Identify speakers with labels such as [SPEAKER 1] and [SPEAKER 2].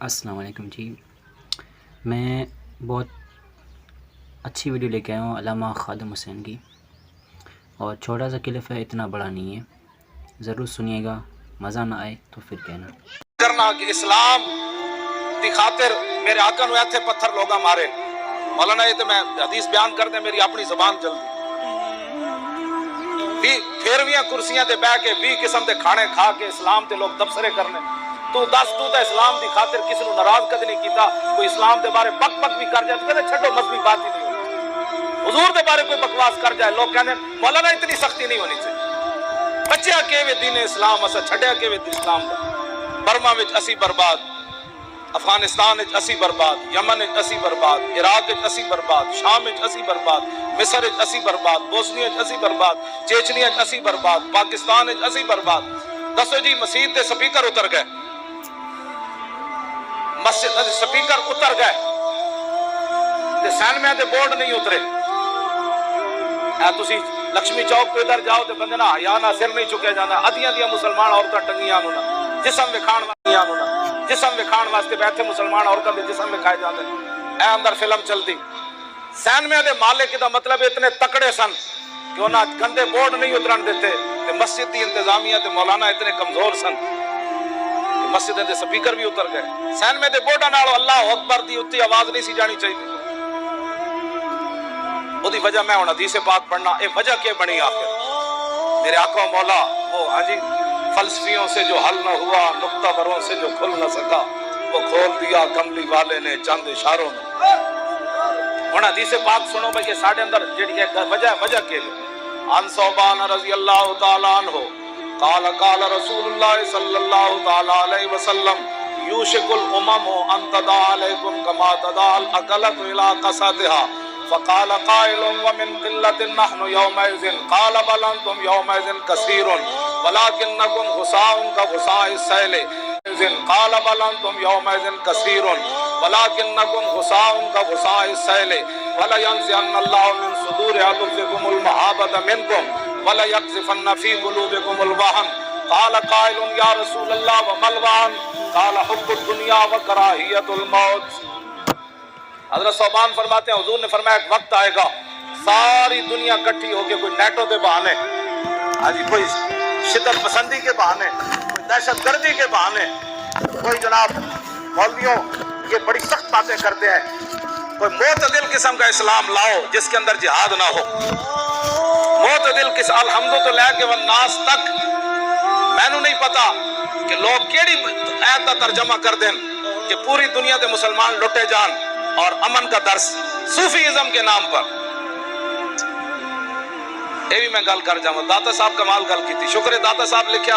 [SPEAKER 1] السلام علیکم جی، میں بہت اچھی ویڈیو لے کے آیا ہوں علامہ خادم حسین کی، اور چھوٹا سا کلپ ہے، اتنا بڑا نہیں ہے، ضرور سنیے گا، مزہ نہ آئے تو پھر کہنا
[SPEAKER 2] کرنا کہ اسلام دی خاطر میرے آقا نو ایتھے پتھر لوگا مارے مولانا یہ تو میں حدیث بیان کر دیں میری اپنی زبان جلدی پھیرویاں کرسیاں دے بہ کے 20 قسم دے کھانے کھا کے اسلام تے لوگ تبصرے کرنے تو دس تو تے اسلام دی خاطر کسی نو ناراض کد نہیں کیتا، کوئی اسلام دے بارے بک بک بھی کر جائے تو کہتے چھڈو مذہبی بات ہی نہیں ہونی، حضور دے بارے کوئی بکواس کر جائے لوگ کہتے مولانا اتنی سختی نہیں ہونی چاہیے، بچیا کے وے دین اسلام اسا چھڈیا کے وے اسلام دا، برما وچ اسی برباد، افغانستان وچ اسی برباد، یمن وچ اسی برباد، عراق وچ اسی برباد، شام وچ اسی برباد، مصر وچ اسی برباد، بوسنی وچ اسی برباد، چیچنی وچ اسی برباد، پاکستان وچ اسی برباد۔ دسو جی مسجد دے سپیکر اتر گئے، مسجد دے سپیکر اتر گئے تے سینمے دے بورڈ نہیں اترے۔ اے تسی لکشمی چوک پہ ادھر جاؤ تے بندے نا حیا نہ سر نہیں چکے جانا، ادیاں دیاں مسلمان عورتاں ٹنگیاں نو نا جسم وکھاؤن جسم وکھاؤن واسطے بیٹھے مسلمان عورتوں دے جسم وکھائے جاندے، اے اندر فلم چلتی۔ سینمے دے مالک دا مطلب اتنے تکڑے سن کہ انہاں گندے بورڈ نہیں اترن دیتے تے مسجد دی انتظامیہ تے مولانا اتنے کمزور سن کہ مسجد دے سپیکر بھی اتر گئے۔ سینمے دے بورڈاں نال اللہ اکبر دی اتی آواز نہیں سی جانی چاہیے، وہ دی وجہ میں ہن حدیث پاک پڑھنا، اے وجہ کیا بنی آخر میرے آقا و مولا وہ ہاں جی فلسفیوں سے جو حل نہ ہوا، نقطہ بروں سے جو کھل نہ سکا، وہ کھول دیا کملی والے نے چند اشاروں میں۔ ہن حدیث پاک سنو بھئی کہ ساڈے اندر جڑی ہے وجہ کے لیے ان ثوبان رضی اللہ تعالی عنہ قال قال رسول اللہ صلی اللہ تعالی علیہ وسلم یوشک الامم ان تدع علیکم کما تدع الاکلۃ الی قصاتها فقال قائل ومن قلة نحن يومئذ قال بل انتم يومئذ كثير ولكنكم غثاء كغثاء السيل قال بل انتم يومئذ كثير ولكنكم غثاء كغثاء السيل ولينزعن الله من صدور عدوكم المهابة منكم وليقذفن في قلوبكم الوهن قال قائل يا رسول الله وما الوهن قال حب الدنيا وكراهية الموت۔ حضرت صوبان فرماتے ہیں حضور نے فرمایا ایک وقت آئے گا ساری دنیا کٹھی ہو کے کوئی نیٹوں کے بہانے کوئی شدت پسندی کے بہانے، کوئی دہشت گردی کے بہانے، کوئی جناب مولویوں یہ بڑی سخت باتیں کرتے ہیں، کوئی معتدل قسم کا اسلام لاؤ جس کے اندر جہاد نہ ہو، معتدل قسم الحمد تو لے کے والناس تک۔ میں نو نہیں پتا کہ لوگ کیڑی آیت کا ترجمہ کر دیں کہ پوری دنیا دے مسلمان لٹے جان اور امن کا درس صوفیزم کے نام پر۔ یہ بھی میں گل کر جاؤں، داتا صاحب کمال گل کی تھی، شکر ہے داتا صاحب لکھیا